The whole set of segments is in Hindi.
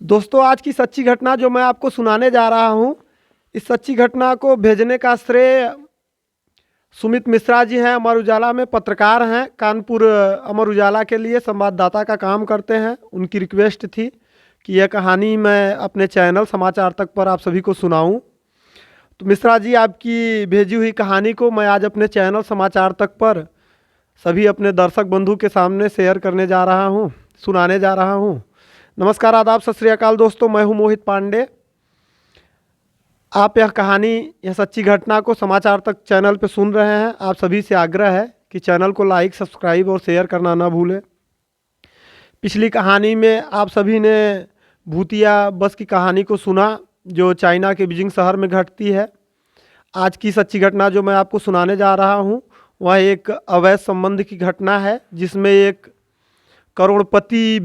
दोस्तों, आज की सच्ची घटना जो मैं आपको सुनाने जा रहा हूँ, इस सच्ची घटना को भेजने का श्रेय सुमित मिश्रा जी हैं। अमर उजाला में पत्रकार हैं, कानपुर अमर उजाला के लिए संवाददाता का काम करते हैं। उनकी रिक्वेस्ट थी कि यह कहानी मैं अपने चैनल समाचार तक पर आप सभी को सुनाऊं। तो मिश्रा जी, आपकी भेजी हुई कहानी को मैं आज अपने चैनल समाचार तक पर सभी अपने दर्शक बंधु के सामने शेयर करने जा रहा हूं, सुनाने जा रहा हूं। नमस्कार, आदाब, सत श्री अकाल दोस्तों, मैं हूं मोहित पांडे। आप यह कहानी, यह सच्ची घटना को समाचार तक चैनल पे सुन रहे हैं। आप सभी से आग्रह है कि चैनल को लाइक, सब्सक्राइब और शेयर करना ना भूलें। पिछली कहानी में आप सभी ने भूतिया बस की कहानी को सुना, जो चाइना के बीजिंग शहर में घटती है। आज की सच्ची घटना जो मैं आपको सुनाने जा रहा हूँ, वह एक अवैध संबंध की घटना है, जिसमें एक करोड़पति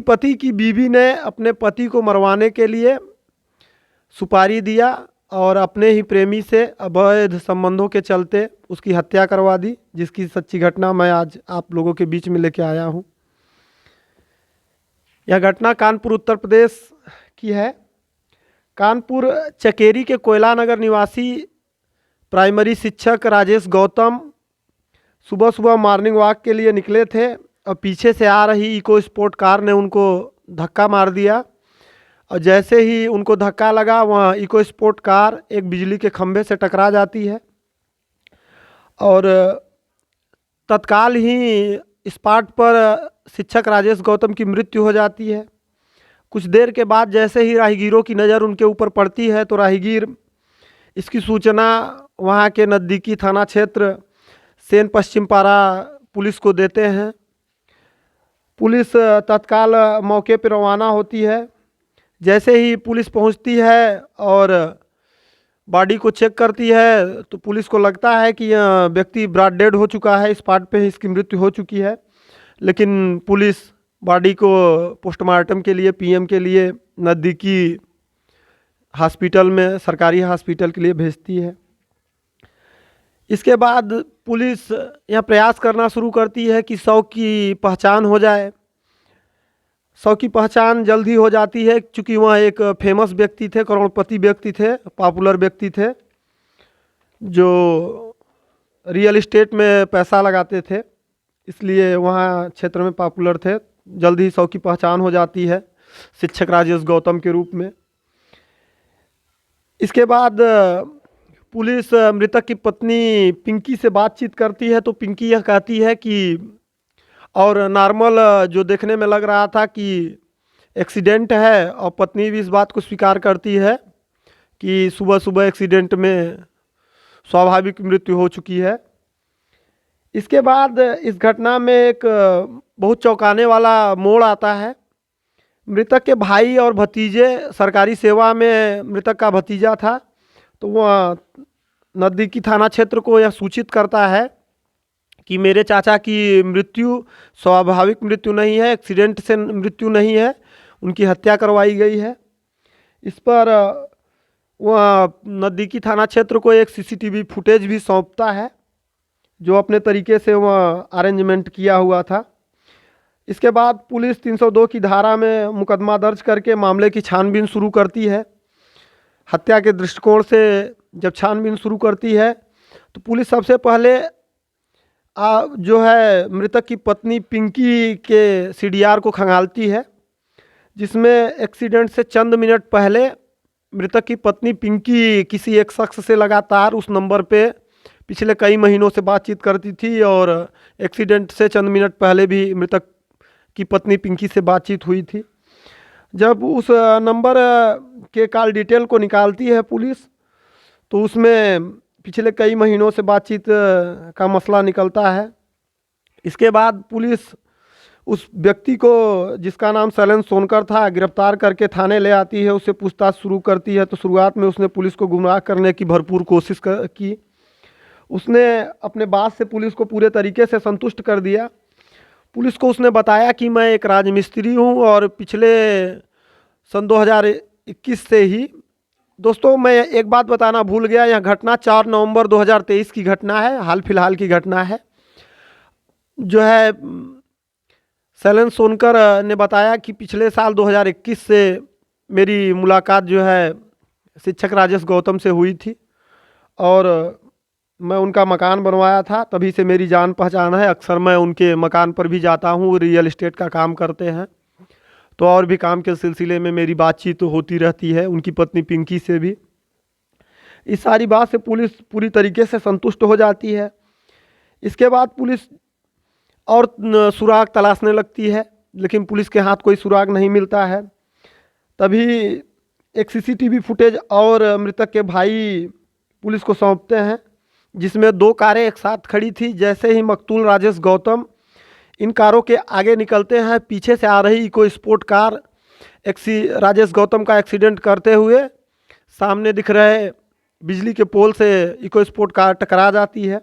पति की बीवी ने अपने पति को मरवाने के लिए सुपारी दिया और अपने ही प्रेमी से अवैध संबंधों के चलते उसकी हत्या करवा दी, जिसकी सच्ची घटना मैं आज आप लोगों के बीच में लेके आया हूँ। यह घटना कानपुर उत्तर प्रदेश की है। कानपुर चकेरी के कोयला नगर निवासी प्राइमरी शिक्षक राजेश गौतम सुबह सुबह मॉर्निंग वॉक के लिए निकले थे और पीछे से आ रही इको स्पोर्ट कार ने उनको धक्का मार दिया। और जैसे ही उनको धक्का लगा, वह इको स्पोर्ट कार एक बिजली के खंभे से टकरा जाती है और तत्काल ही स्पॉट पर शिक्षक राजेश गौतम की मृत्यु हो जाती है। कुछ देर के बाद जैसे ही राहगीरों की नज़र उनके ऊपर पड़ती है, तो राहगीर इसकी सूचना वहाँ के नज़दीकी थाना क्षेत्र सेन पश्चिम पारा पुलिस को देते हैं। पुलिस तत्काल मौके पर रवाना होती है। जैसे ही पुलिस पहुंचती है और बॉडी को चेक करती है, तो पुलिस को लगता है कि यह व्यक्ति ब्रॉड डेड हो चुका है, स्पॉट पे ही इसकी मृत्यु हो चुकी है। लेकिन पुलिस बॉडी को पोस्टमार्टम के लिए, पीएम के लिए नज़दीकी हॉस्पिटल में, सरकारी हॉस्पिटल के लिए भेजती है। इसके बाद पुलिस यह प्रयास करना शुरू करती है कि शव की पहचान हो जाए। शव की पहचान जल्दी हो जाती है, क्योंकि वह एक फेमस व्यक्ति थे, करोड़पति व्यक्ति थे, पॉपुलर व्यक्ति थे, जो रियल एस्टेट में पैसा लगाते थे, इसलिए वहाँ क्षेत्र में पॉपुलर थे। जल्दी ही शव की पहचान हो जाती है शिक्षक राजेश गौतम के रूप में। इसके बाद पुलिस मृतक की पत्नी पिंकी से बातचीत करती है, तो पिंकी यह कहती है कि, और नॉर्मल जो देखने में लग रहा था कि एक्सीडेंट है, और पत्नी भी इस बात को स्वीकार करती है कि सुबह सुबह एक्सीडेंट में स्वाभाविक मृत्यु हो चुकी है। इसके बाद इस घटना में एक बहुत चौंकाने वाला मोड़ आता है। मृतक के भाई और भतीजे सरकारी सेवा में, मृतक का भतीजा था, तो वह नज़दीकी थाना क्षेत्र को यह सूचित करता है कि मेरे चाचा की मृत्यु स्वाभाविक मृत्यु नहीं है, एक्सीडेंट से मृत्यु नहीं है, उनकी हत्या करवाई गई है। इस पर वह नज़दीकी थाना क्षेत्र को एक सीसीटीवी फुटेज भी सौंपता है, जो अपने तरीके से वह अरेंजमेंट किया हुआ था। इसके बाद पुलिस 302 की धारा में मुकदमा दर्ज करके मामले की छानबीन शुरू करती है। हत्या के दृष्टिकोण से जब छानबीन शुरू करती है, तो पुलिस सबसे पहले जो है मृतक की पत्नी पिंकी के सीडीआर को खंगालती है, जिसमें एक्सीडेंट से चंद मिनट पहले मृतक की पत्नी पिंकी किसी एक शख्स से लगातार उस नंबर पे पिछले कई महीनों से बातचीत करती थी, और एक्सीडेंट से चंद मिनट पहले भी मृतक की पत्नी पिंकी से बातचीत हुई थी। जब उस नंबर के कॉल डिटेल को निकालती है पुलिस, तो उसमें पिछले कई महीनों से बातचीत का मसला निकलता है। इसके बाद पुलिस उस व्यक्ति को, जिसका नाम शैलेंद्र सोनकर था, गिरफ्तार करके थाने ले आती है, उससे पूछताछ शुरू करती है। तो शुरुआत में उसने पुलिस को गुमराह करने की भरपूर कोशिश की। उसने अपने बात से पुलिस को पूरे तरीके से संतुष्ट कर दिया। पुलिस को उसने बताया कि मैं एक राजमिस्त्री हूँ और पिछले सन 2021 से ही, दोस्तों मैं एक बात बताना भूल गया, यह घटना 4 नवंबर 2023 की घटना है, हाल फिलहाल की घटना है, जो है शैलेंद्र सोनकर ने बताया कि पिछले साल 2021 से मेरी मुलाकात जो है शिक्षक राजेश गौतम से हुई थी और मैं उनका मकान बनवाया था, तभी से मेरी जान पहचान है। अक्सर मैं उनके मकान पर भी जाता हूँ, वो रियल एस्टेट का काम करते हैं, तो और भी काम के सिलसिले में मेरी बातचीत तो होती रहती है उनकी पत्नी पिंकी से भी। इस सारी बात से पुलिस पूरी तरीके से संतुष्ट हो जाती है। इसके बाद पुलिस और सुराग तलाशने लगती है, लेकिन पुलिस के हाथ कोई सुराग नहीं मिलता है। तभी एक सीसीटीवी फुटेज और मृतक के भाई पुलिस को सौंपते हैं, जिसमें 2 कारें एक साथ खड़ी थी। जैसे ही मकतूल राजेश गौतम इन कारों के आगे निकलते हैं, पीछे से आ रही EcoSport car Rajesh Gautam का एक्सीडेंट करते हुए सामने दिख रहे बिजली के पोल से इको स्पोर्ट कार टकरा जाती है।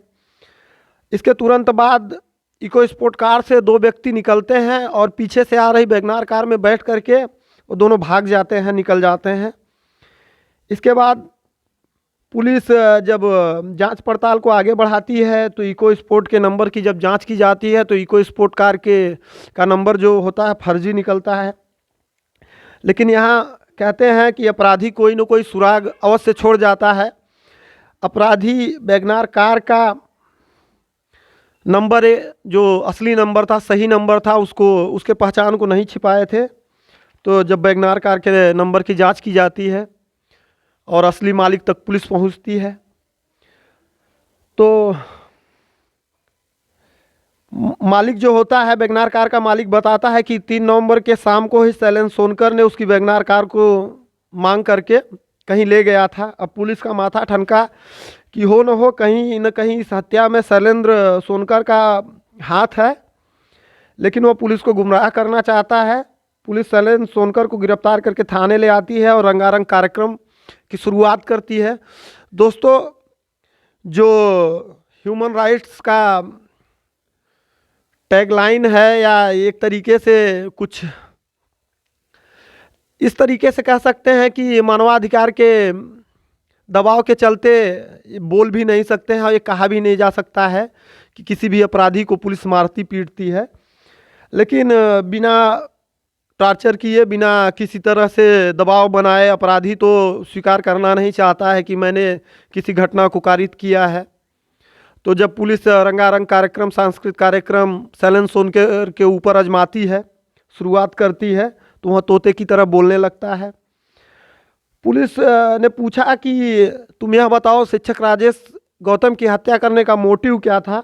इसके तुरंत बाद इको स्पोर्ट कार से 2 व्यक्ति निकलते हैं और पीछे से आ रही वैगनार कार में बैठ करके वो दोनों भाग जाते हैं, निकल जाते हैं। इसके बाद पुलिस जब जांच पड़ताल को आगे बढ़ाती है तो इको स्पोर्ट के नंबर की जब जांच की जाती है तो इको स्पोर्ट कार का नंबर जो होता है फर्जी निकलता है। लेकिन यहाँ कहते हैं कि अपराधी कोई न कोई सुराग अवश्य छोड़ जाता है। अपराधी वैगनार कार का नंबर जो असली नंबर था, सही नंबर था, उसके पहचान को नहीं छिपाए थे। तो जब वैगनार कार के नंबर की जांच की जाती है और असली मालिक तक पुलिस पहुंचती है, तो मालिक जो होता है वैगनार कार का मालिक बताता है कि 3 नवंबर के शाम को ही शैलेंद्र सोनकर ने उसकी वैगनार कार को मांग करके कहीं ले गया था। अब पुलिस का माथा ठनका कि हो न हो कहीं न कहीं इस हत्या में शैलेंद्र सोनकर का हाथ है, लेकिन वो पुलिस को गुमराह करना चाहता है। पुलिस शैलेंद्र सोनकर को गिरफ्तार करके थाने ले आती है और रंगारंग कार्यक्रम की शुरुआत करती है। दोस्तों, जो ह्यूमन राइट्स का टैगलाइन है या एक तरीके से कुछ इस तरीके से कह सकते हैं कि मानवाधिकार के दबाव के चलते बोल भी नहीं सकते हैं और ये कहा भी नहीं जा सकता है कि किसी भी अपराधी को पुलिस मारती पीटती है, लेकिन बिना टॉर्चर किए, बिना किसी तरह से दबाव बनाए अपराधी तो स्वीकार करना नहीं चाहता है कि मैंने किसी घटना को कारित किया है। तो जब पुलिस रंगारंग कार्यक्रम, सांस्कृतिक कार्यक्रम शैलेंद्र सोनकर के ऊपर आजमाती है, शुरुआत करती है, तो वह तोते की तरह बोलने लगता है। पुलिस ने पूछा कि तुम यह बताओ, शिक्षक राजेश गौतम की हत्या करने का मोटिव क्या था,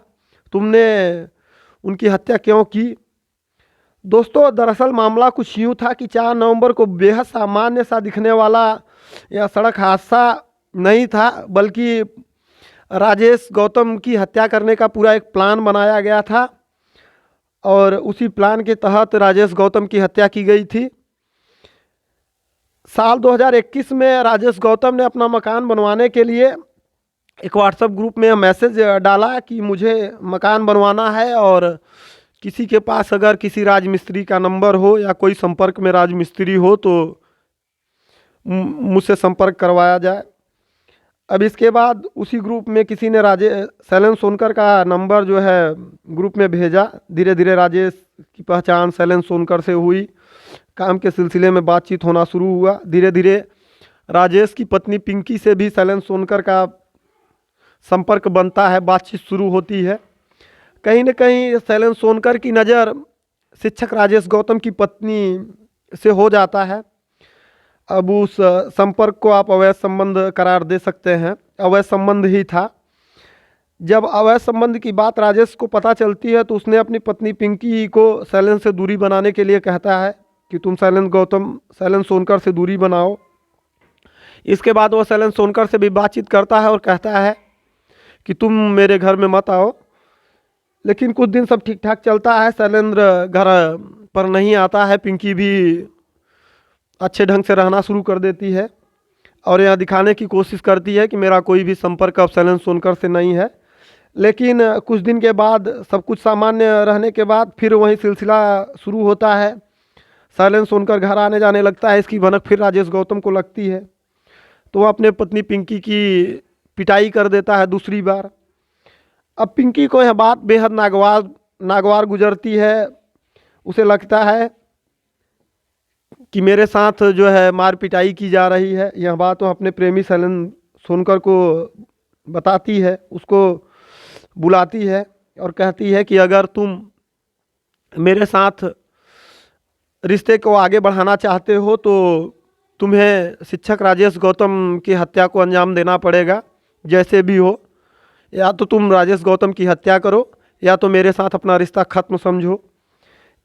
तुमने उनकी हत्या क्यों की? दोस्तों, दरअसल मामला कुछ यूँ था कि 4 नवंबर को बेहद सामान्य सा दिखने वाला यह सड़क हादसा नहीं था, बल्कि राजेश गौतम की हत्या करने का पूरा एक प्लान बनाया गया था और उसी प्लान के तहत राजेश गौतम की हत्या की गई थी। साल 2021 में राजेश गौतम ने अपना मकान बनवाने के लिए एक व्हाट्सएप ग्रुप में मैसेज डाला कि मुझे मकान बनवाना है और किसी के पास अगर किसी राजमिस्त्री का नंबर हो या कोई संपर्क में राजमिस्त्री हो तो मुझसे संपर्क करवाया जाए। अब इसके बाद उसी ग्रुप में किसी ने शैलेंद्र सोनकर का नंबर जो है ग्रुप में भेजा। धीरे धीरे राजेश की पहचान शैलेंद्र सोनकर से हुई, काम के सिलसिले में बातचीत होना शुरू हुआ। धीरे धीरे राजेश की पत्नी पिंकी से भी शैलेंद्र सोनकर का संपर्क बनता है, बातचीत शुरू होती है। कहीं न कहीं शैलेंद्र सोनकर की नज़र शिक्षक राजेश गौतम की पत्नी से हो जाता है। अब उस संपर्क को आप अवैध संबंध करार दे सकते हैं, अवैध संबंध ही था। जब अवैध संबंध की बात राजेश को पता चलती है तो उसने अपनी पत्नी पिंकी को शैलेंद्र से दूरी बनाने के लिए कहता है कि तुम शैलेंद्र सोनकर से दूरी बनाओ। इसके बाद वो शैलेंद्र सोनकर से भी बातचीत करता है और कहता है कि तुम मेरे घर में मत आओ। लेकिन कुछ दिन सब ठीक ठाक चलता है, शैलेंद्र घर पर नहीं आता है, पिंकी भी अच्छे ढंग से रहना शुरू कर देती है और यह दिखाने की कोशिश करती है कि मेरा कोई भी संपर्क अब शैलेंद्र सोनकर से नहीं है। लेकिन कुछ दिन के बाद सब कुछ सामान्य रहने के बाद फिर वही सिलसिला शुरू होता है। शैलेंद्र सोनकर घर आने जाने लगता है, इसकी भनक फिर राजेश गौतम को लगती है तो वह अपने पत्नी पिंकी की पिटाई कर देता है दूसरी बार। अब पिंकी को यह बात बेहद नागवार गुजरती है। उसे लगता है कि मेरे साथ जो है मार पिटाई की जा रही है। यह बात वो अपने प्रेमी शैलेन सोनकर को बताती है, उसको बुलाती है और कहती है कि अगर तुम मेरे साथ रिश्ते को आगे बढ़ाना चाहते हो तो तुम्हें शिक्षक राजेश गौतम की हत्या को अंजाम देना पड़ेगा, जैसे भी हो। या तो तुम राजेश गौतम की हत्या करो या तो मेरे साथ अपना रिश्ता ख़त्म समझो।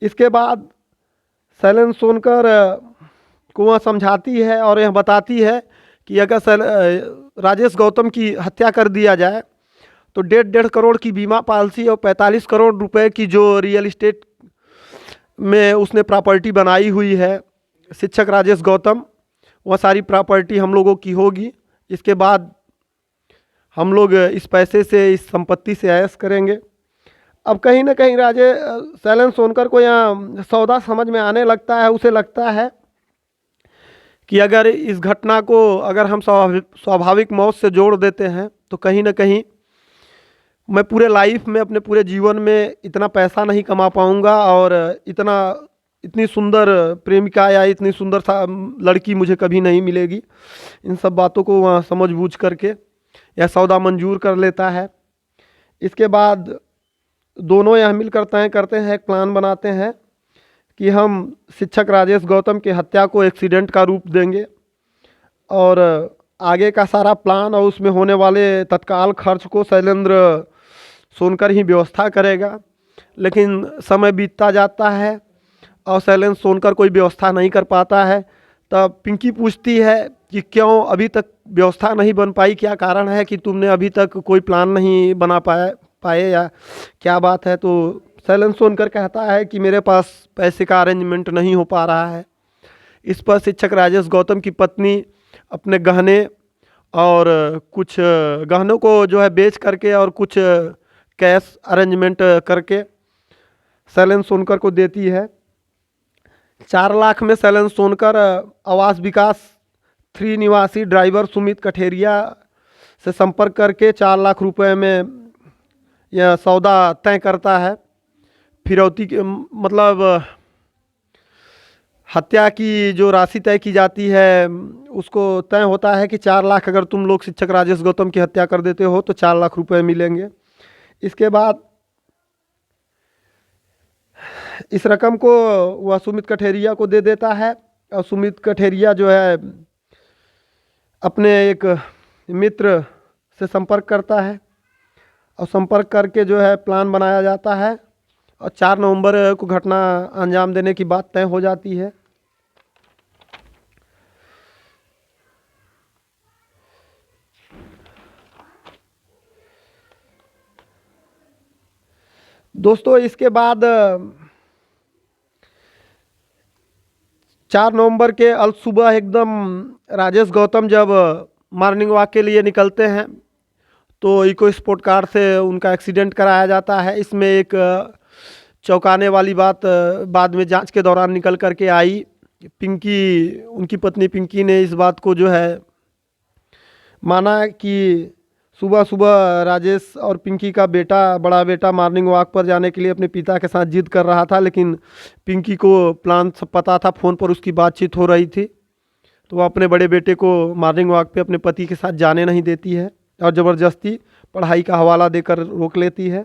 इसके बाद शैलेन सोनकर को वह समझाती है और यह बताती है कि अगर राजेश गौतम की हत्या कर दिया जाए तो 1.5 करोड़ की बीमा पॉलिसी और 45 करोड़ रुपए की जो रियल इस्टेट में उसने प्रॉपर्टी बनाई हुई है शिक्षक राजेश गौतम, वह सारी प्रॉपर्टी हम लोगों की होगी। इसके बाद हम लोग इस पैसे से, इस संपत्ति से ऐश करेंगे। अब कहीं ना कहीं शैलेन सोनकर को यहाँ सौदा समझ में आने लगता है। उसे लगता है कि अगर इस घटना को अगर हम स्वाभाविक मौत से जोड़ देते हैं तो कहीं ना कहीं मैं पूरे लाइफ में, अपने पूरे जीवन में इतना पैसा नहीं कमा पाऊँगा और इतनी सुंदर प्रेमिका या इतनी सुंदर लड़की मुझे कभी नहीं मिलेगी। इन सब बातों को वह समझ बूझ करके यह सौदा मंजूर कर लेता है। इसके बाद दोनों यह मिल करते हैं एक प्लान बनाते हैं कि हम शिक्षक राजेश गौतम की हत्या को एक्सीडेंट का रूप देंगे और आगे का सारा प्लान और उसमें होने वाले तत्काल खर्च को शैलेंद्र सोनकर ही व्यवस्था करेगा। लेकिन समय बीतता जाता है और शैलेंद्र सोनकर कोई व्यवस्था नहीं कर पाता है। तब पिंकी पूछती है कि क्यों अभी तक व्यवस्था नहीं बन पाई, क्या कारण है कि तुमने अभी तक कोई प्लान नहीं बना पाए या क्या बात है। तो शैलेंद्र सोनकर कहता है कि मेरे पास पैसे का अरेंजमेंट नहीं हो पा रहा है। इस पर शिक्षक राजेश गौतम की पत्नी अपने गहने और कुछ गहनों को जो है बेच करके और कुछ कैश अरेंजमेंट करके शैलेंद्र सोनकर को देती है। 4 लाख में शैलेंद्र सोनकर आवास विकास 3 निवासी ड्राइवर सुमित कठेरिया से संपर्क करके 4 लाख रुपए में यह सौदा तय करता है। फिरौती के मतलब हत्या की जो राशि तय की जाती है उसको तय होता है कि 4 लाख अगर तुम लोग शिक्षक राजेश गौतम की हत्या कर देते हो तो 4 लाख रुपए मिलेंगे। इसके बाद इस रकम को वह सुमित कठेरिया को दे देता है और सुमित कठेरिया जो है अपने एक मित्र से संपर्क करता है और संपर्क करके जो है प्लान बनाया जाता है और 4 नवंबर को घटना अंजाम देने की बात तय हो जाती है। दोस्तों इसके बाद 4 नवंबर के अल सुबह एकदम राजेश गौतम जब मॉर्निंग वॉक के लिए निकलते हैं तो इको स्पोर्ट कार से उनका एक्सीडेंट कराया जाता है। इसमें एक चौंकाने वाली बात बाद में जांच के दौरान निकल करके आई। उनकी पत्नी पिंकी ने इस बात को जो है माना कि सुबह सुबह राजेश और पिंकी का बड़ा बेटा मॉर्निंग वॉक पर जाने के लिए अपने पिता के साथ जिद कर रहा था, लेकिन पिंकी को प्लान सब पता था, फ़ोन पर उसकी बातचीत हो रही थी। तो वह अपने बड़े बेटे को मॉर्निंग वॉक पे अपने पति के साथ जाने नहीं देती है और ज़बरदस्ती पढ़ाई का हवाला देकर रोक लेती है,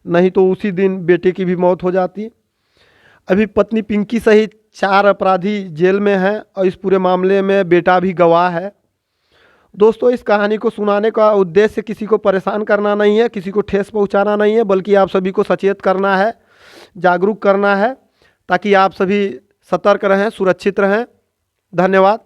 नहीं तो उसी दिन बेटे की भी मौत हो जाती। अभी पत्नी पिंकी सहित 4 अपराधी जेल में हैं और इस पूरे मामले में बेटा भी गवाह है। दोस्तों इस कहानी को सुनाने का उद्देश्य किसी को परेशान करना नहीं है, किसी को ठेस पहुंचाना नहीं है, बल्कि आप सभी को सचेत करना है, जागरूक करना है, ताकि आप सभी सतर्क रहें, सुरक्षित रहें। धन्यवाद।